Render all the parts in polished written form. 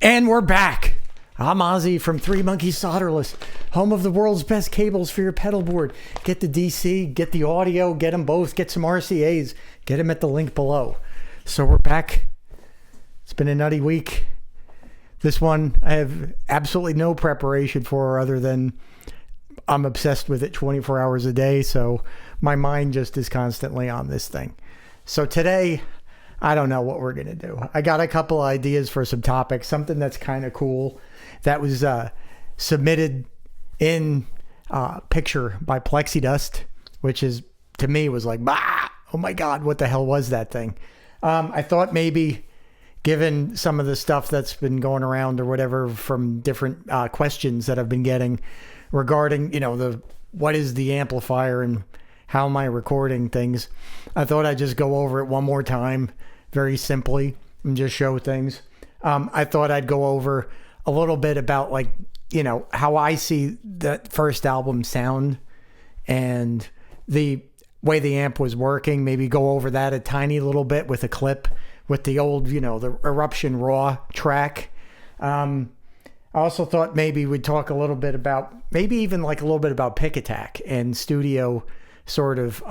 And we're back. I'm Ossie from Three Monkeys Solderless, home of the world's best cables for your pedal board. Get the DC, get the audio, get them both, get some RCAs, get them at the link below. So we're back. It's been a nutty week. This one I have absolutely no preparation for other than I'm obsessed with it 24 hours a day. So my mind just is constantly on this thing. So today, I don't know what we're going to do. I got a couple ideas for some topics, something that's kind of cool that was submitted in picture by Plexidust, which is, to me, was like, bah! Oh my God, what the hell was that thing? I thought maybe, given some of the stuff that's been going around or whatever from different questions that I've been getting regarding, what is the amplifier and how am I recording things, I thought I'd just go over it one more time, very simply, and just show things. I thought I'd go over a little bit about how I see the first album sound and the way the amp was working. Maybe go over that a tiny little bit with a clip with the old, the Eruption Raw track. I also thought maybe we'd talk a little bit about, maybe even a little bit about Pick Attack and studio sort of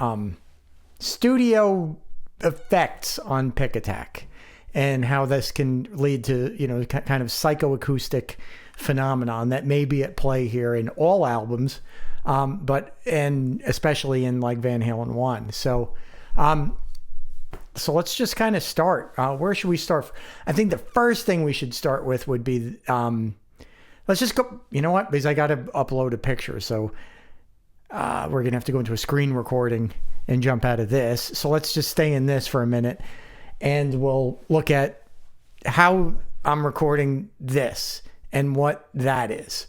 studio effects on Pick Attack and how this can lead to, kind of psychoacoustic phenomenon that may be at play here in all albums, and especially in Van Halen 1. So let's just kind of start. Where should we start? I think the first thing we should start with would be, let's just go, because I got to upload a picture. So we're going to have to go into a screen recording and jump out of this. So let's just stay in this for a minute and we'll look at how I'm recording this and what that is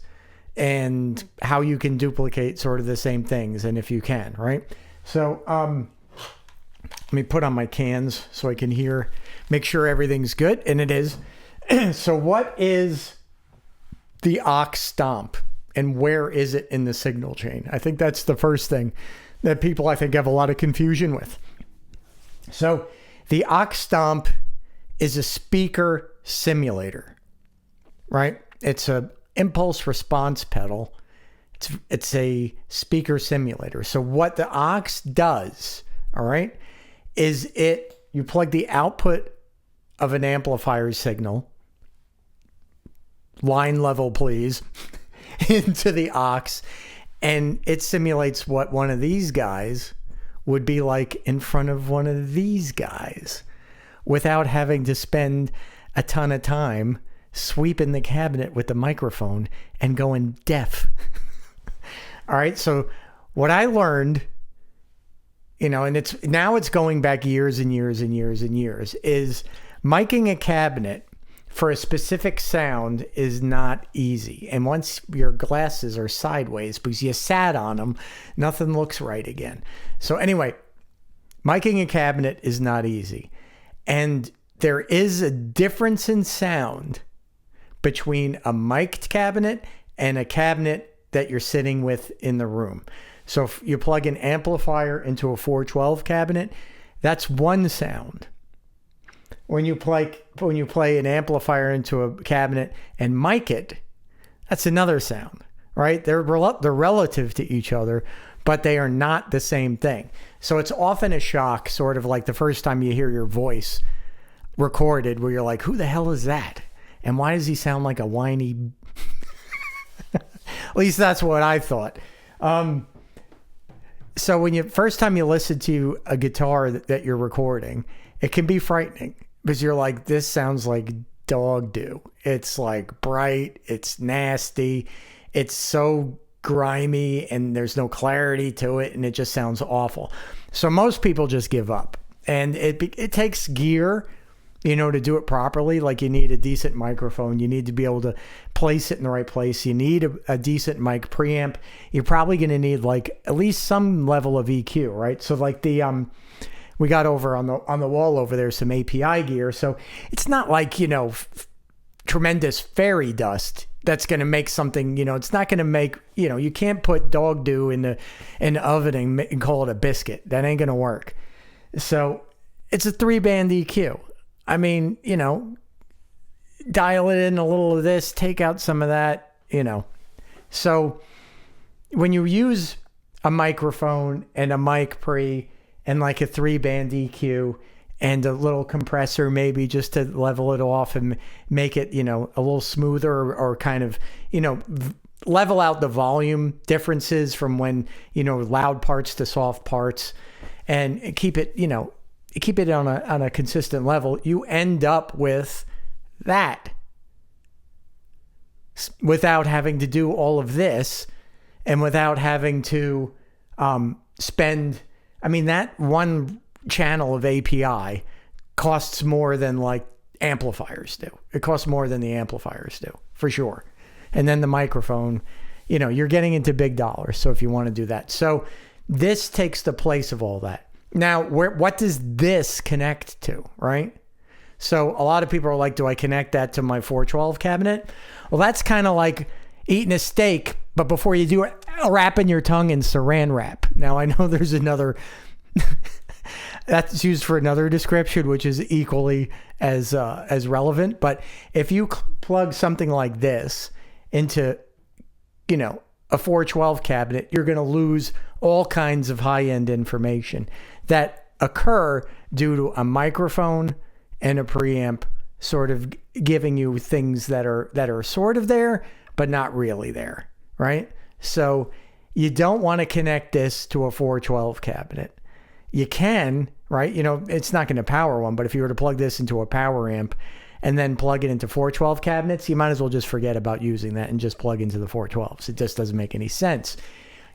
and how you can duplicate sort of the same things. And if you can, right? So, let me put on my cans so I can make sure everything's good. And it is. So what is the aux stomp and where is it in the signal chain? I think that's the first thing that people, I think, have a lot of confusion with. So the aux stomp is a speaker simulator, right? It's a impulse response pedal. It's a speaker simulator. So what the aux does, all right, is you plug the output of an amplifier signal, line level please, into the aux, and it simulates what one of these guys would be like in front of one of these guys without having to spend a ton of time sweeping the cabinet with the microphone and going deaf. All right, so what I learned, and it's going back years and years and years and years, is miking a cabinet for a specific sound is not easy. And once your glasses are sideways because you sat on them, nothing looks right again. So anyway, miking a cabinet is not easy. And there is a difference in sound between a mic'd cabinet and a cabinet that you're sitting with in the room. So if you plug an amplifier into a 412 cabinet, that's one sound. When you play an amplifier into a cabinet and mic it, that's another sound, right? They're relative to each other, but they are not the same thing. So it's often a shock, sort of like the first time you hear your voice recorded, where you're like, "Who the hell is that? And why does he sound like a whiny?" At least that's what I thought. So when first time you listen to a guitar that you're recording, it can be frightening because you're like, this sounds like dog do. It's bright, it's nasty, it's so grimy, and there's no clarity to it, and it just sounds awful. So most people just give up, and it takes gear, to do it properly. You need a decent microphone. You need to be able to place it in the right place. You need a decent mic preamp. You're probably going to need at least some level of EQ, right? So we got over on the wall over there some API gear. So it's not tremendous fairy dust that's going to make something, it's not going to make, you can't put dog do in the oven and call it a biscuit. That ain't going to work. So it's a 3-band EQ. I mean, dial it in a little of this, take out some of that, So when you use a microphone and a mic pre and like a 3-band EQ and a little compressor maybe just to level it off and make it, a little smoother or kind of, level out the volume differences from when, loud parts to soft parts and keep it, keep it on a consistent level, you end up with that without having to do all of this and without having to spend, that one channel of API costs more than like amplifiers do. It costs more than the amplifiers do, for sure. And then the microphone, you're getting into big dollars. So if you want to do that. So this takes the place of all that. Now, what does this connect to, right? So a lot of people are like, do I connect that to my 412 cabinet? Well, that's kind of like eating a steak, but before you do it, wrapping your tongue in saran wrap. Now, I know there's another... that's used for another description, which is equally as relevant. But if you plug something like this into, a 412 cabinet, you're going to lose all kinds of high-end information that occur due to a microphone and a preamp sort of giving you things that are sort of there, but not really there, right? So you don't want to connect this to a 412 cabinet. You can, right? It's not going to power one, but if you were to plug this into a power amp and then plug it into 412 cabinets, you might as well just forget about using that and just plug into the 412s. It just doesn't make any sense.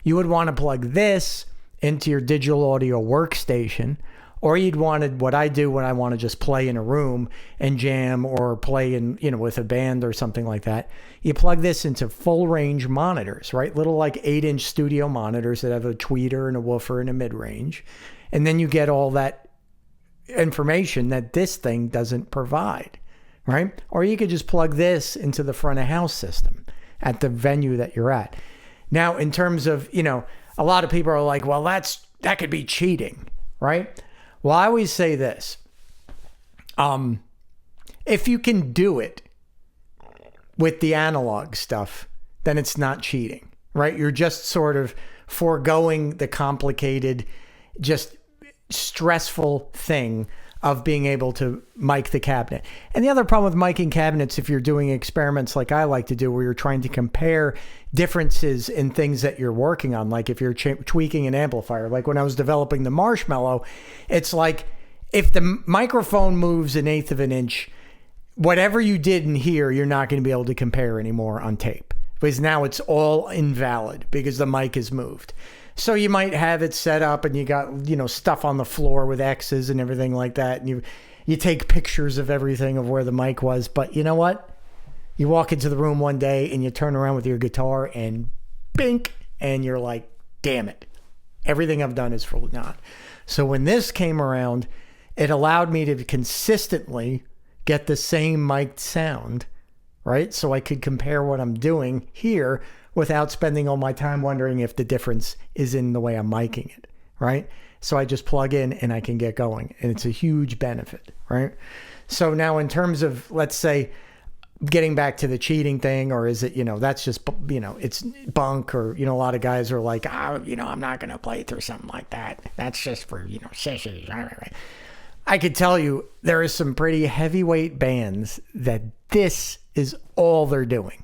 You would want to plug this into your digital audio workstation, or you'd want to, what I do when I want to just play in a room and jam or play in, with a band or something like that. You plug this into full range monitors, right? Little like 8-inch studio monitors that have a tweeter and a woofer and a mid-range. And then you get all that information that this thing doesn't provide, right? Or you could just plug this into the front of house system at the venue that you're at. Now, in terms of, a lot of people are like, well, that could be cheating, right? Well, I always say this. If you can do it with the analog stuff, then it's not cheating, right? You're just sort of foregoing the complicated, just stressful thing of being able to mic the cabinet. And the other problem with miking cabinets, if you're doing experiments like I like to do, where you're trying to compare differences in things that you're working on, like if you're tweaking an amplifier, like when I was developing the Marshmallow, it's like if the microphone moves 1/8 of an inch, whatever you did in here, you're not going to be able to compare anymore on tape, because now it's all invalid because the mic is moved. So you might have it set up and you got, stuff on the floor with X's and everything like that. And you take pictures of everything of where the mic was. But you know what? You walk into the room one day and you turn around with your guitar and bink, and you're like, damn it. Everything I've done is for naught. So when this came around, it allowed me to consistently get the same mic'd sound, right? So I could compare what I'm doing here without spending all my time wondering if the difference is in the way I'm miking it, right? So I just plug in and I can get going, and it's a huge benefit, right? So now in terms of, let's say, getting back to the cheating thing, or is it, that's just, it's bunk, or, a lot of guys are like, I'm not going to play through something like that. That's just for, sissies. I could tell you there is some pretty heavyweight bands that this is all they're doing.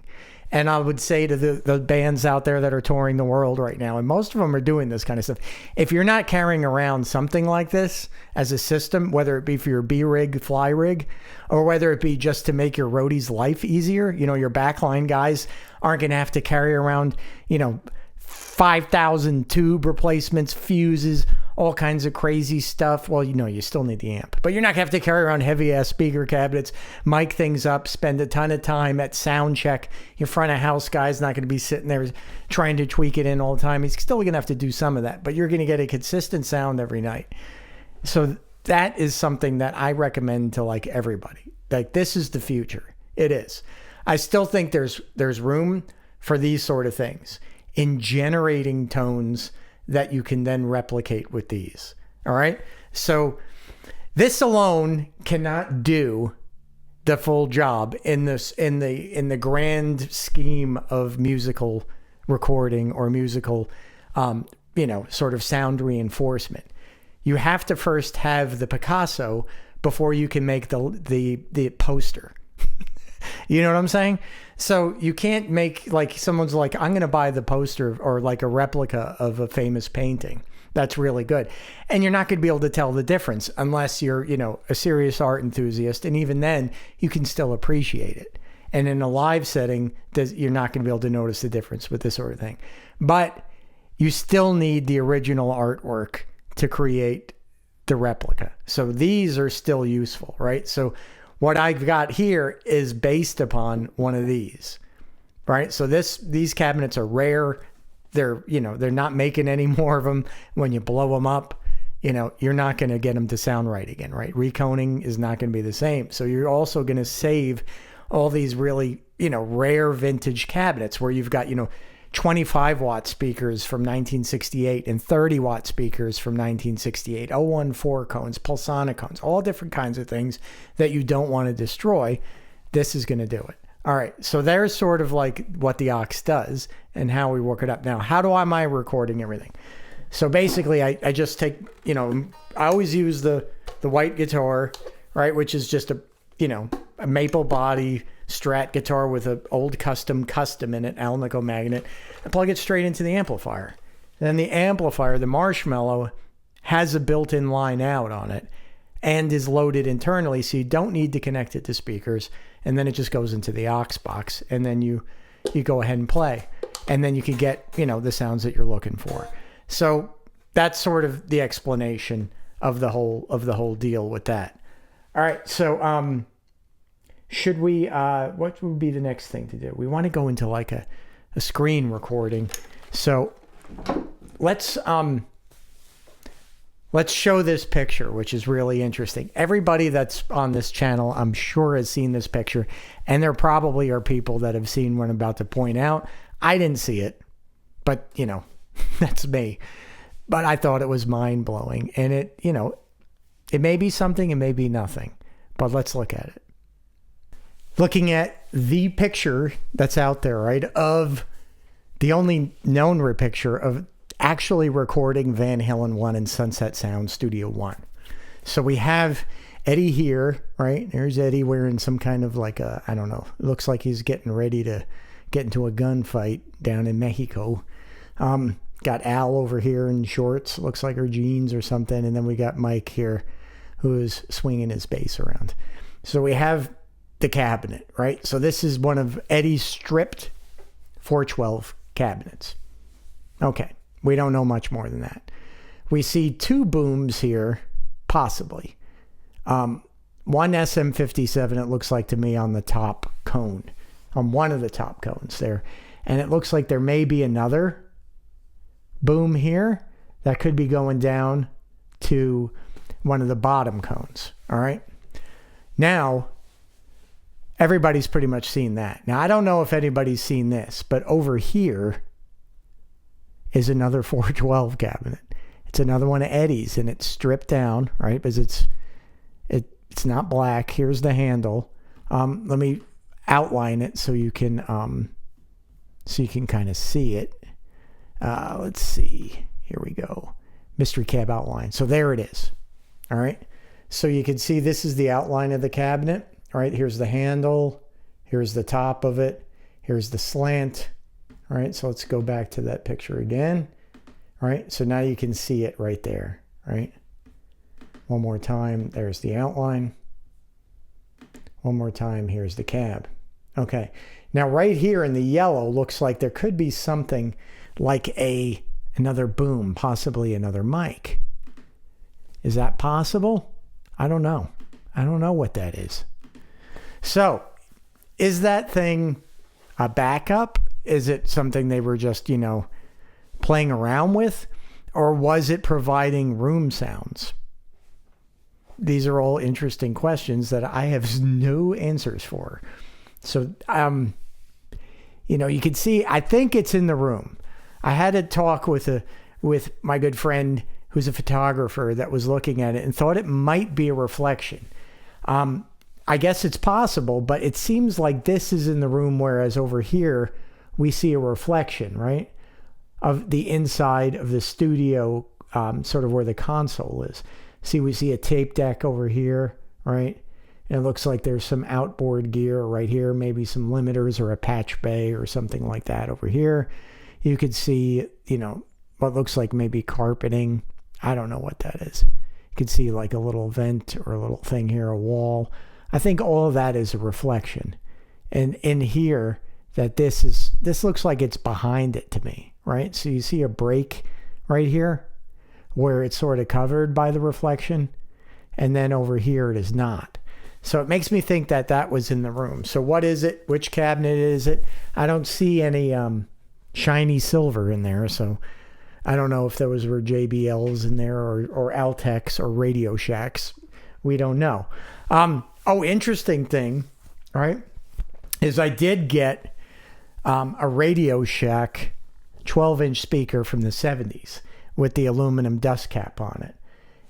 And I would say to the bands out there that are touring the world right now, and most of them are doing this kind of stuff, if you're not carrying around something like this as a system, whether it be for your B-rig, fly rig, or whether it be just to make your roadie's life easier, your backline guys aren't going to have to carry around, 5,000 tube replacements, fuses, all kinds of crazy stuff. Well, you still need the amp, but you're not gonna have to carry around heavy ass speaker cabinets, mic things up, spend a ton of time at sound check. Your front of house guy's not gonna be sitting there trying to tweak it in all the time. He's still gonna have to do some of that, but you're gonna get a consistent sound every night. So that is something that I recommend to like everybody. Like, this is the future. It is. I still think there's room for these sort of things in generating tones that you can then replicate with these. All right. So this alone cannot do the full job in the grand scheme of musical recording or musical, sort of sound reinforcement. You have to first have the Picasso before you can make the poster. You know what I'm saying? So you can't make, like, someone's like, I'm going to buy the poster or like a replica of a famous painting. That's really good. And you're not going to be able to tell the difference unless you're, a serious art enthusiast. And even then, you can still appreciate it. And in a live setting, you're not going to be able to notice the difference with this sort of thing. But you still need the original artwork to create the replica. So these are still useful, right? So what I've got here is based upon one of these, right? So these cabinets are rare. They're not making any more of them. When you blow them up, you're not going to get them to sound right again, right? Reconing is not going to be the same. So you're also going to save all these really, rare vintage cabinets where you've got, 25 watt speakers from 1968 and 30 watt speakers from 1968, 014 cones, pulsonic cones, all different kinds of things that you don't want to destroy. This is going to do it. All right, so there's sort of like what the aux does and how we work it up. Now, how am I recording everything? So basically, I just take, I always use the white guitar, right, which is just a maple body Strat guitar with an old custom in it, Alnico magnet. I plug it straight into the amplifier. Then the amplifier, the Marshmallow, has a built-in line out on it and is loaded internally, so you don't need to connect it to speakers. And then it just goes into the aux box, and then you go ahead and play, and then you can get the sounds that you're looking for. So that's sort of the explanation of the whole deal with that. All right, so should we? What would be the next thing to do? We want to go into like a screen recording. So let's show this picture, which is really interesting. Everybody that's on this channel, I'm sure, has seen this picture, and there probably are people that have seen what I'm about to point out. I didn't see it, but that's me. But I thought it was mind-blowing, and it may be something, it may be nothing, but let's look at it. Looking at the picture that's out there, right, of the only known picture of actually recording Van Halen 1 in Sunset Sound Studio 1. So we have Eddie here, right? There's Eddie wearing some kind of like I don't know, it looks like he's getting ready to get into a gunfight down in Mexico. Got Al over here in shorts, looks like her jeans or something. And then we got Mike here who is swinging his bass around. So we have the cabinet, right? So this is one of Eddie's stripped 412 cabinets. Okay. We don't know much more than that. We see two booms here, possibly. One SM57, it looks like to me, on the top cone, on one of the top cones there. And it looks like there may be another boom here that could be going down to one of the bottom cones. All right. Now, everybody's pretty much seen that. Now, I don't know if anybody's seen this, but over here is another 412 cabinet. It's another one of Eddie's, and it's stripped down, right? Because it's not black. Here's the handle. Let me outline it so you can kind of see it. Let's see. Here we go. Mystery cab outline. So there it is. All right. So you can see this is the outline of the cabinet. All right. Here's the handle. Here's the top of it. Here's the slant. All right, so let's go back to that picture again. All right, so now you can see it right there, right? One more time, there's the outline. One more time, here's the cab. Okay, now right here in the yellow looks like there could be something like another boom, possibly another mic. Is that possible? I don't know. I don't know what that is. So, is that thing a backup? Is it something they were just, playing around with? Or was it providing room sounds? These are all interesting questions that I have no answers for. So, you can see, I think it's in the room. I had a talk with my good friend who's a photographer that was looking at it and thought it might be a reflection. I guess it's possible, but it seems like this is in the room, whereas over here we see a reflection, right, of the inside of the studio, sort of where the console is. See, we see a tape deck over here, right? And it looks like there's some outboard gear right here, maybe some limiters or a patch bay or something like that over here. You could see, you know, what looks like maybe carpeting. I don't know what that is. You could see like a little vent or a little thing here, a wall. I think all of that is a reflection. And in here, that this looks like it's behind it to me, right? So you see a break right here where it's sort of covered by the reflection. And then over here, it is not. So it makes me think that that was in the room. So what is it? Which cabinet is it? I don't see any shiny silver in there. So I don't know if those were JBLs in there or Altex or Radio Shacks. We don't know. Interesting thing, right, is I did get a Radio Shack 12-inch speaker from the 70s with the aluminum dust cap on it.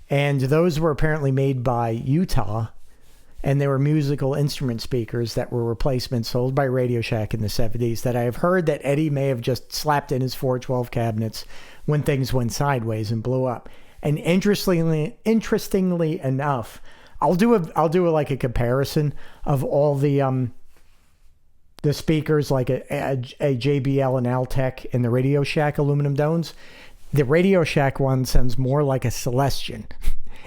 And those were apparently made by Utah, and they were musical instrument speakers that were replacements sold by Radio Shack in the 70s that I have heard that Eddie may have just slapped in his 412 cabinets when things went sideways and blew up. And interestingly enough, I'll do like a comparison of all the speakers, like a JBL and Altec and the Radio Shack aluminum domes. The Radio Shack one sounds more like a Celestion.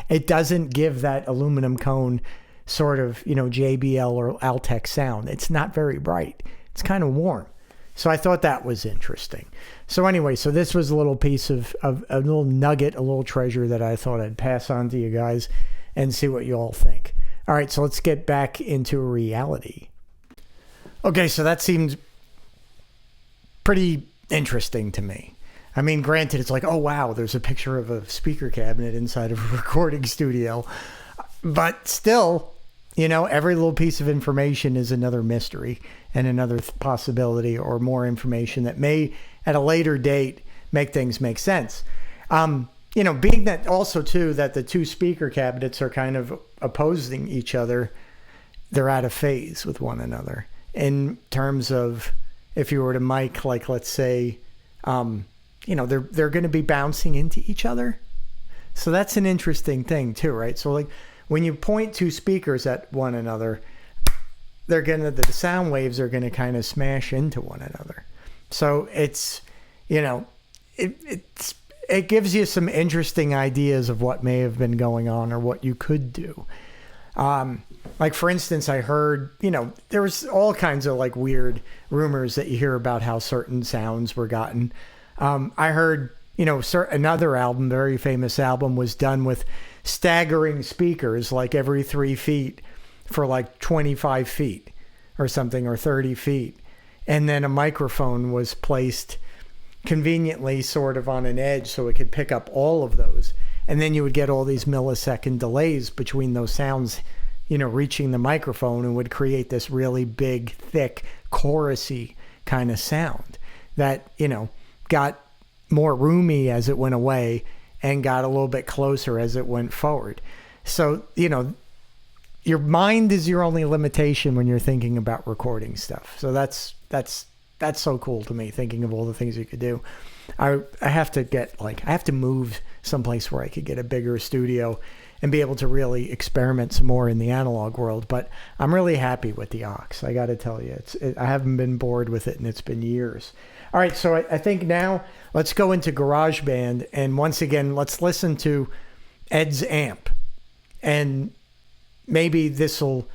It doesn't give that aluminum cone sort of, you know, JBL or Altec sound. It's not very bright. It's kind of warm. So I thought that was interesting. So anyway, so this was a little piece of a little nugget, a little treasure that I thought I'd pass on to you guys and see what you all think. All right, so let's get back into reality. Okay, so that seemed pretty interesting to me. I mean, granted, it's like, oh, wow, there's a picture of a speaker cabinet inside of a recording studio. But still, you know, every little piece of information is another mystery and another possibility or more information that may, at a later date, make things make sense. You know, being that also, too, that the two speaker cabinets are kind of opposing each other, they're out of phase with one another. In terms of, if you were to mic, like, let's say, you know, they're going to be bouncing into each other. So that's an interesting thing, too, right? So, like, when you point two speakers at one another, the sound waves are going to kind of smash into one another. So it's, you know, it gives you some interesting ideas of what may have been going on or what you could do. Like, for instance, I heard, you know, there was all kinds of like weird rumors that you hear about how certain sounds were gotten. I heard, you know, another album, very famous album, was done with staggering speakers like every 3 feet for like 25 feet or something, or 30 feet. And then a microphone was placed conveniently sort of on an edge so it could pick up all of those. And then you would get all these millisecond delays between those sounds, you know, reaching the microphone, and would create this really big, thick, chorusy kind of sound that, you know, got more roomy as it went away and got a little bit closer as it went forward. So, you know, your mind is your only limitation when you're thinking about recording stuff. So that's so cool to me, thinking of all the things you could do. I have to move someplace where I could get a bigger studio and be able to really experiment some more in the analog world. But I'm really happy with the aux. I got to tell you, I haven't been bored with it, and it's been years. All right, so I think now let's go into GarageBand, and once again, let's listen to Ed's amp. And maybe this will,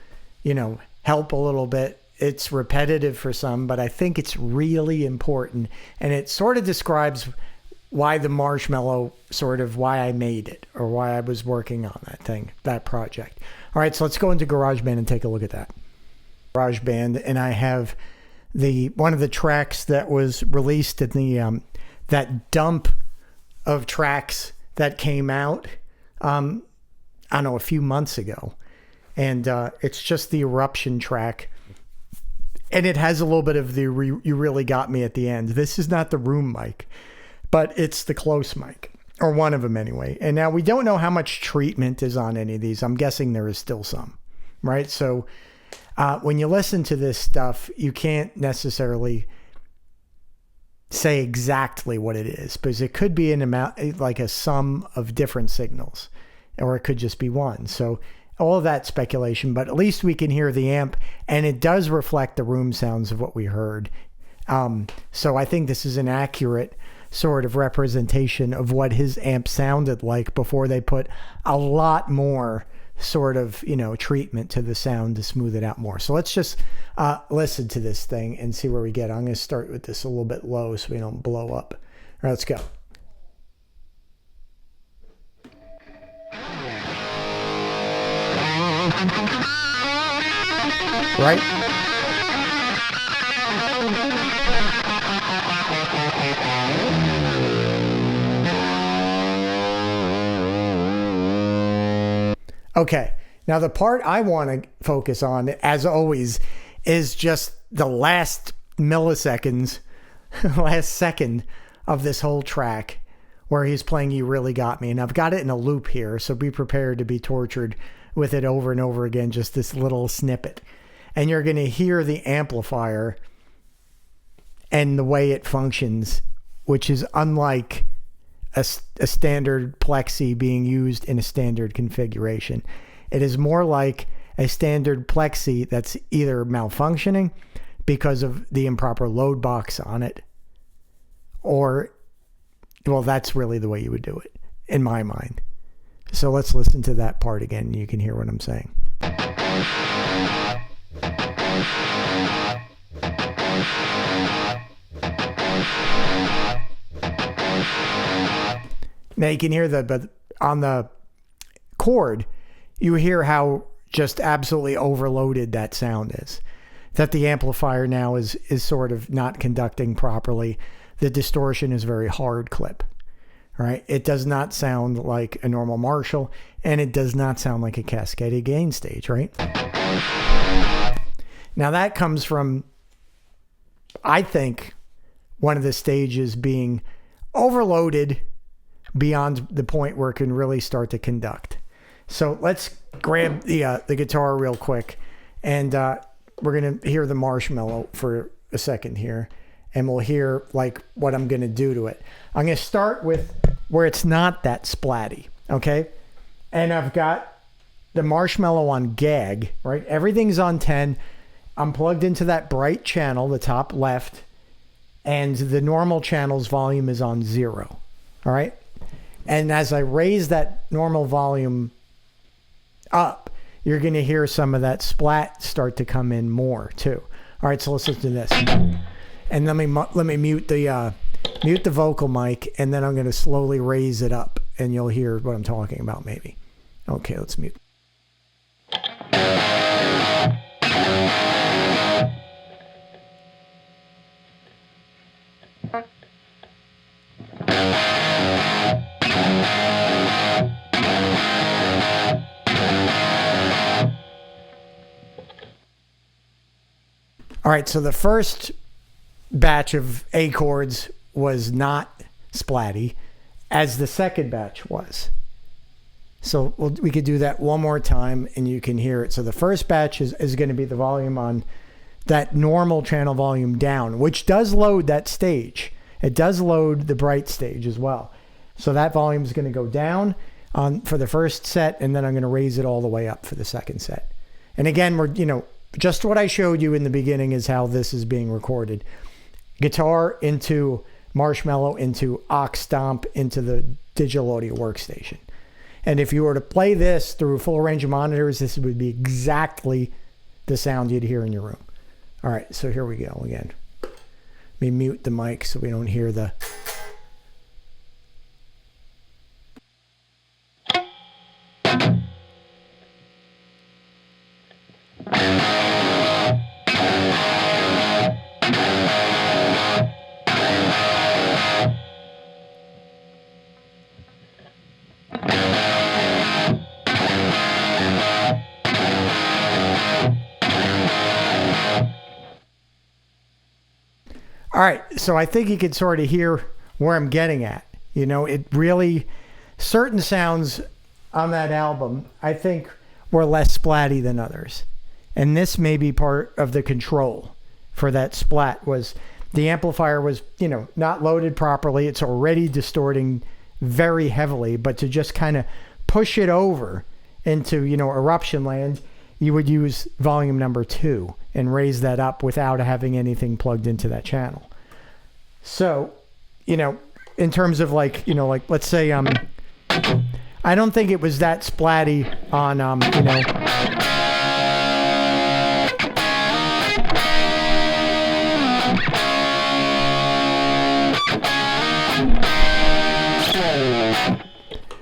you know, help a little bit. It's repetitive for some, but I think it's really important. And it sort of describes why the Marshmallow, sort of why I made it, or why I was working on that project. All right, so let's go into GarageBand and take a look at that. GarageBand, and I have one of the tracks that was released in the that dump of tracks that came out, I don't know, a few months ago. And it's just the Eruption track. And it has a little bit of the You Really Got Me at the end. This is not the room mic, but it's the close mic, or one of them anyway. And now we don't know how much treatment is on any of these. I'm guessing there is still some. right? So when you listen to this stuff, you can't necessarily say exactly what it is, because it could be an amount, like a sum of different signals, or it could just be one. So all of that speculation, but at least we can hear the amp, and it does reflect the room sounds of what we heard. So I think this is an accurate sort of representation of what his amp sounded like before they put a lot more sort of, treatment to the sound to smooth it out more. So let's just listen to this thing and see where we get. I'm going to start with this a little bit low so we don't blow up. All right, let's go. Right? Okay, now the part I want to focus on, as always, is just the last milliseconds, last second of this whole track where he's playing You Really Got Me. And I've got it in a loop here, so be prepared to be tortured with it over and over again, just this little snippet. And you're going to hear the amplifier and the way it functions, which is unlike a standard plexi being used in a standard configuration. It is more like a standard plexi that's either malfunctioning because of the improper load box on it, or, well, that's really the way you would do it, in my mind. So let's listen to that part again, and you can hear what I'm saying. Now you can hear but on the chord, you hear how just absolutely overloaded that sound is. That the amplifier now is sort of not conducting properly. The distortion is very hard clip, right? It does not sound like a normal Marshall, and it does not sound like a cascaded gain stage, right? Now that comes from, I think, one of the stages being overloaded beyond the point where it can really start to conduct. So let's grab the guitar real quick, and we're going to hear the Marshmallow for a second here, and we'll hear like what I'm going to do to it. I'm going to start with where it's not that splatty, okay? And I've got the Marshmallow on gag, right? Everything's on 10. I'm plugged into that bright channel, the top left, and the normal channel's volume is on 0, all right? And as I raise that normal volume up, you're going to hear some of that splat start to come in more too. All right, so let's listen to this. And let me mute the vocal mic, and then I'm going to slowly raise it up, and you'll hear what I'm talking about maybe. Okay, let's mute. All right, so the first batch of A chords was not splatty, as the second batch was. So we could do that one more time, and you can hear it. So the first batch is going to be the volume on that normal channel volume down, which does load that stage. It does load the bright stage as well. So that volume is going to go down for the first set, and then I'm going to raise it all the way up for the second set. And again, just what I showed you in the beginning is how this is being recorded. Guitar into Marshmallow into aux stomp into the digital audio workstation. And if you were to play this through full range of monitors, this would be exactly the sound you'd hear in your room. All right, so here we go again. Let me mute the mic so we don't hear the... All right, so I think you can sort of hear where I'm getting at. It really, certain sounds on that album, I think were less splatty than others. And this may be part of the control for that splat. Was the amplifier was, not loaded properly. It's already distorting very heavily, but to just kind of push it over into, eruption land, you would use volume number 2 and raise that up without having anything plugged into that channel. So, in terms of like let's say, I don't think it was that splatty on,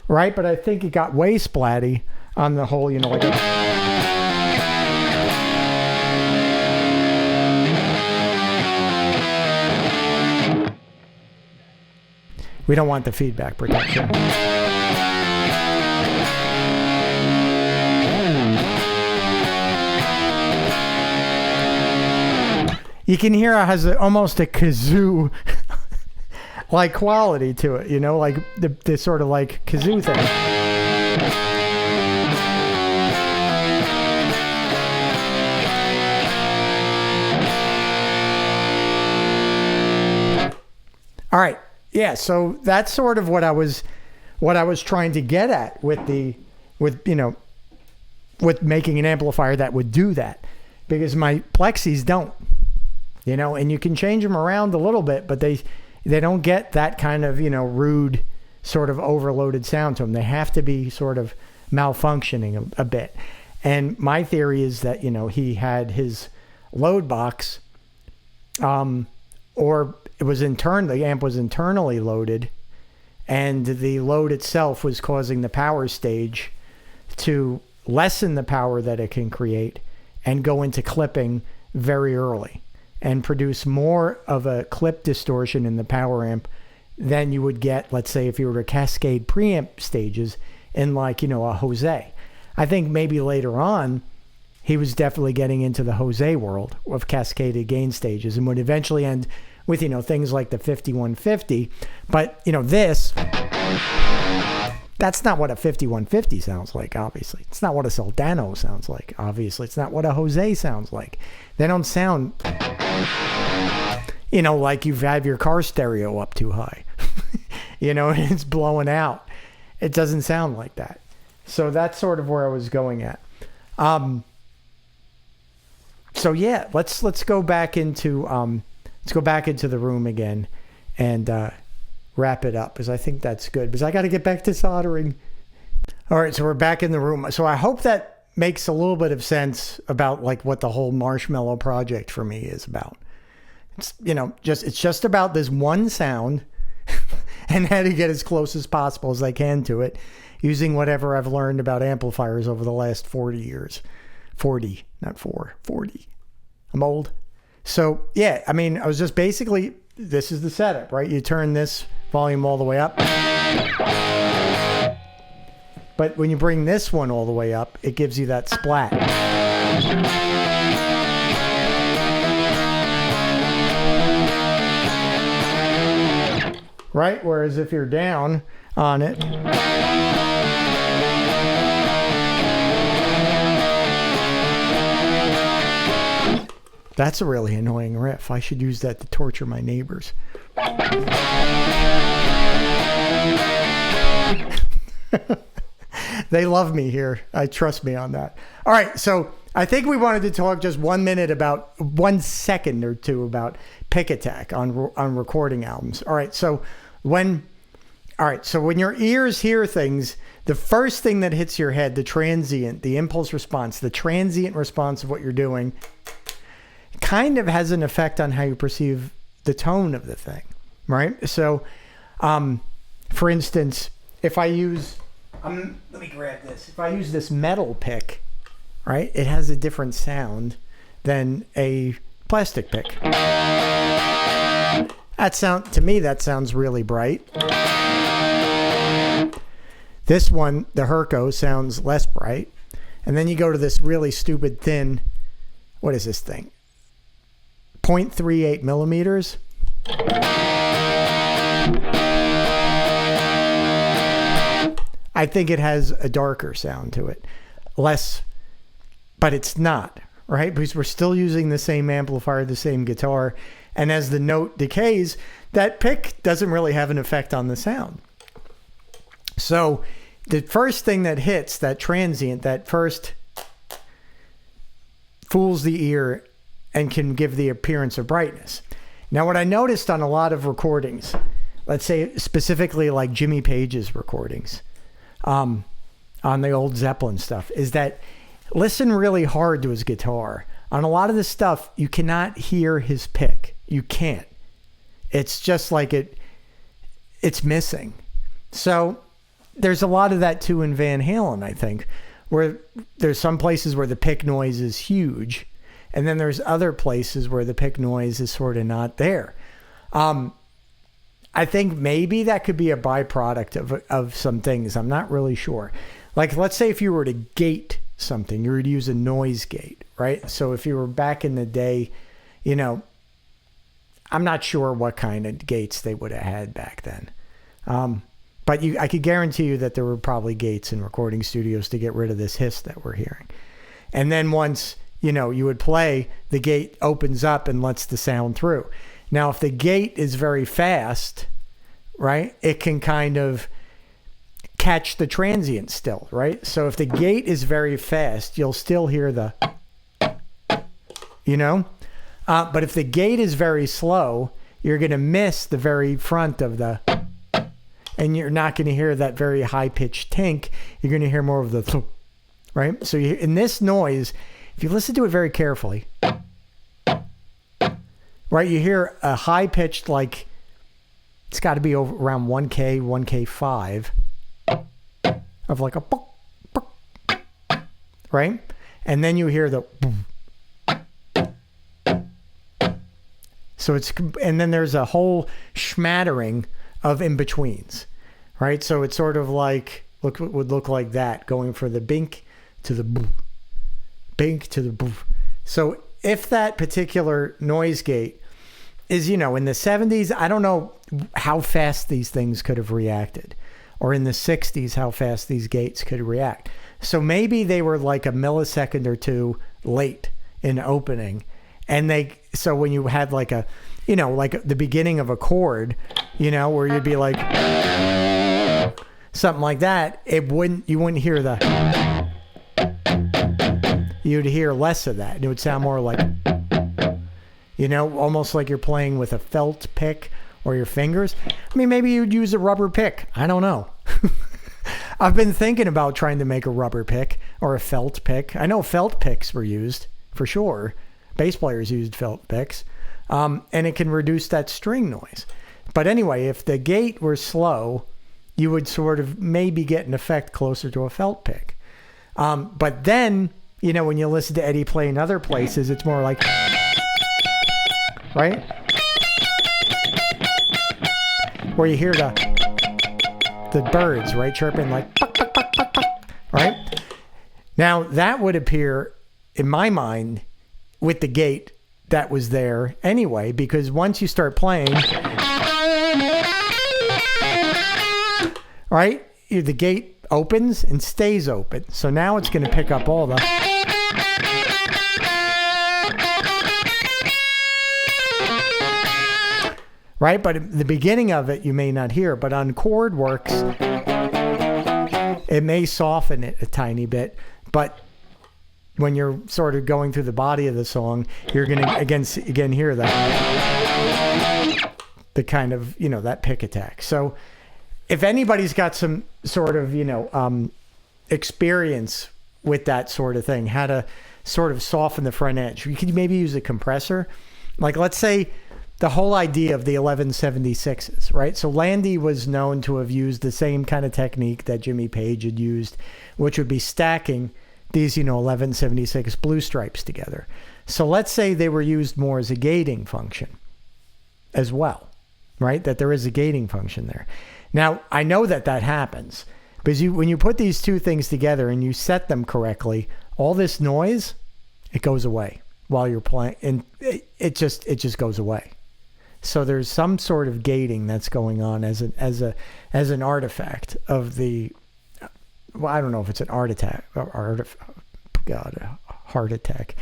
right? But I think it got way splatty on the whole, we don't want the feedback protection. You can hear it has almost a kazoo like quality to it, like the sort of like kazoo thing. All right. Yeah, so that's sort of what I was trying to get at with making an amplifier that would do that, because my plexis don't, and you can change them around a little bit, but they don't get that kind of, rude sort of overloaded sound to them. They have to be sort of malfunctioning a bit. And my theory is that, he had his load box, or it was the amp was internally loaded, and the load itself was causing the power stage to lessen the power that it can create and go into clipping very early and produce more of a clip distortion in the power amp than you would get, let's say, if you were to cascade preamp stages in like, a Jose. I think maybe later on, he was definitely getting into the Jose world of cascaded gain stages and would eventually end with, things like the 5150. But, that's not what a 5150 sounds like, obviously. It's not what a Soldano sounds like, obviously. It's not what a Jose sounds like. They don't sound, like you've had your car stereo up too high, and it's blowing out. It doesn't sound like that. So that's sort of where I was going at. So yeah, let's go back into the room again and wrap it up, because I think that's good, because I got to get back to soldering. All right, so we're back in the room. So I hope that makes a little bit of sense about like what the whole Marshmallow project for me is about. It's, it's just about this one sound and how to get as close as possible as I can to it using whatever I've learned about amplifiers over the last 40 years. 40, not 40. I'm old. So yeah, I mean, I was just basically, this is the setup, right? You turn this volume all the way up. But when you bring this one all the way up, it gives you that splat. Right? Whereas if you're down on it, that's a really annoying riff. I should use that to torture my neighbors. They love me here. Trust me on that. All right, so I think we wanted to talk just 1 minute about 1 second or two about pick attack on recording albums. All right, so when your ears hear things, the first thing that hits your head, the transient, the impulse response, the transient response of what you're doing, kind of has an effect on how you perceive the tone of the thing, right? So, for instance, if I use, let me grab this. If I use this metal pick, right, it has a different sound than a plastic pick. To me, that sounds really bright. This one, the Herco, sounds less bright. And then you go to this really stupid thin, what is this thing? 0.38 millimeters. I think it has a darker sound to it. less, but it's not, right? Because we're still using the same amplifier, the same guitar. And as the note decays, that pick doesn't really have an effect on the sound. So the first thing that hits, that transient, that first fools the ear and can give the appearance of brightness. Now, what I noticed on a lot of recordings, let's say specifically like Jimmy Page's recordings, on the old Zeppelin stuff, is that listen really hard to his guitar. On a lot of this stuff, you cannot hear his pick. You can't. It's just like it's missing. So there's a lot of that too in Van Halen, I think, where there's some places where the pick noise is huge, and then there's other places where the pick noise is sort of not there. I think maybe that could be a byproduct of some things. I'm not really sure. Like, let's say if you were to gate something, you were to use a noise gate, right? So if you were back in the day, you know, I'm not sure what kind of gates they would have had back then. But I could guarantee you that there were probably gates in recording studios to get rid of this hiss that we're hearing. And then once, you know, you would play, the gate opens up and lets the sound through. Now, if the gate is very fast, right, it can kind of catch the transient still, right? So if the gate is very fast, you'll still hear the, you know? But if the gate is very slow, you're going to miss the very front of the, and you're not going to hear that very high-pitched tink. You're going to hear more of the thump, right? So in this noise, if you listen to it very carefully, right, you hear a high-pitched, like, it's got to be over around 1K, 1K5 of like a, right? And then you hear the, so it's, and then there's a whole smattering of in-betweens, right? So it's sort of like, would look like that, going from the bink to the boo, bink to the boo. So if that particular noise gate is, you know, in the 70s, I don't know how fast these things could have reacted, or in the 60s, how fast these gates could react. So maybe they were like a millisecond or two late in opening. And so when you had like a, you know, like the beginning of a chord, you know, where you'd be like, something like that, you wouldn't hear the, you'd hear less of that. And it would sound more like, you know, almost like you're playing with a felt pick or your fingers. I mean, maybe you'd use a rubber pick. I don't know. I've been thinking about trying to make a rubber pick or a felt pick. I know felt picks were used for sure. Bass players used felt picks, and it can reduce that string noise. But anyway, if the gate were slow, you would sort of maybe get an effect closer to a felt pick. But then, you know, when you listen to Eddie play in other places, it's more like, right? Where you hear the birds, right, chirping like, buck, buck, buck, buck, buck, right? Now, that would appear, in my mind, with the gate that was there anyway, because once you start playing, right, the gate opens and stays open. So now it's going to pick up all the, right? But at the beginning of it, you may not hear, but on chord works, it may soften it a tiny bit, but when you're sort of going through the body of the song, you're going to again hear that, the kind of, you know, that pick attack. So if anybody's got some sort of, you know, experience with that sort of thing, how to sort of soften the front edge, you could maybe use a compressor. Like, let's say the whole idea of the 1176s, right? So Landy was known to have used the same kind of technique that Jimmy Page had used, which would be stacking these, you know, 1176 blue stripes together. So let's say they were used more as a gating function as well, right? That there is a gating function there. Now, I know that happens because when you put these two things together and you set them correctly, all this noise, it goes away while you're playing, and it just goes away. So there's some sort of gating that's going on as an artifact of the well, I don't know if it's an art attack or a heart attack.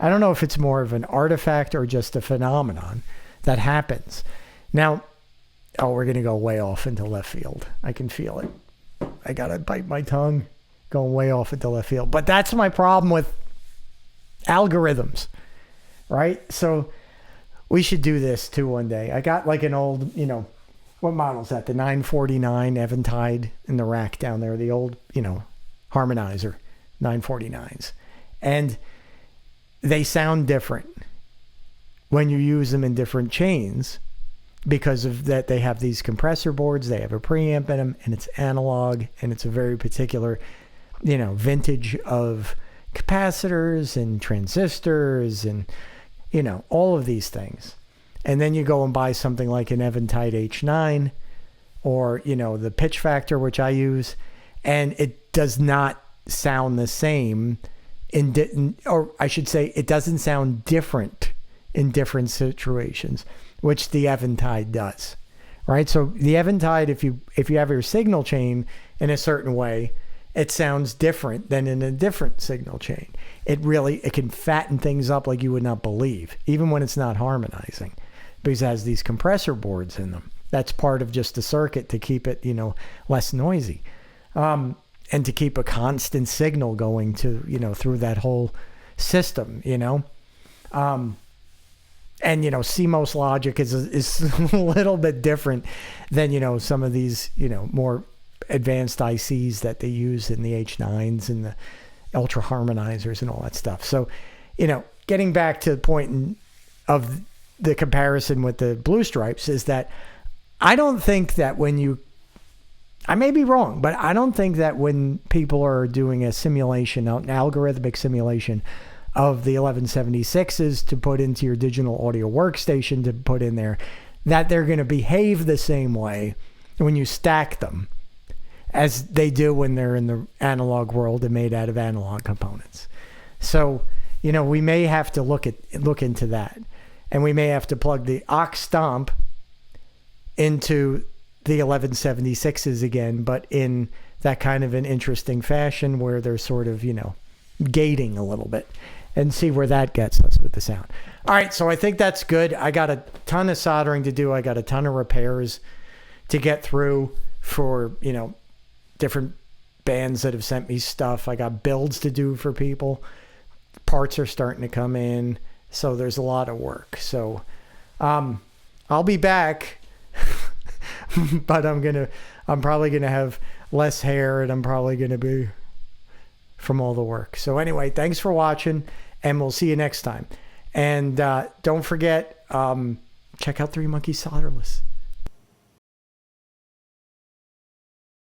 I don't know if it's more of an artifact or just a phenomenon that happens. Now, we're going to go way off into left field. I can feel it. I got to bite my tongue, going way off into left field. But that's my problem with algorithms, right? So we should do this too one day. I got like an old, what model is that? The 949 Eventide in the rack down there, the old, harmonizer 949s. And they sound different when you use them in different chains because of that. They have these compressor boards, they have a preamp in them, and it's analog, and it's a very particular, vintage of capacitors and transistors and, all of these things. And then you go and buy something like an Eventide H9 or, the pitch factor, which I use, and it does not sound the same or I should say it doesn't sound different in different situations, which the Eventide does, right? So the Eventide, if you have your signal chain in a certain way, it sounds different than in a different signal chain. It can fatten things up like you would not believe, even when it's not harmonizing, because it has these compressor boards in them. That's part of just the circuit to keep it, less noisy. And to keep a constant signal going to, through that whole system, And, CMOS logic is a little bit different than, some of these, more advanced ICs that they use in the H9s and the ultra harmonizers and all that stuff. So, getting back to the point of the comparison with the Blue Stripes is that I don't think that I may be wrong, but I don't think that when people are doing a simulation, an algorithmic simulation of the 1176s to put into your digital audio workstation to put in there, that they're going to behave the same way when you stack them as they do when they're in the analog world and made out of analog components. So, we may have to look into that. And we may have to plug the aux stomp into the 1176s again, but in that kind of an interesting fashion where they're sort of, gating a little bit and see where that gets us with the sound. All right, so I think that's good. I got a ton of soldering to do. I got a ton of repairs to get through for, different bands that have sent me stuff. I got builds to do for people. Parts are starting to come in. So there's a lot of work. So I'll be back. But I'm probably gonna have less hair, and I'm probably gonna be from all the work. So anyway, thanks for watching, and we'll see you next time. And don't forget, check out 3 Monkeys Solderless.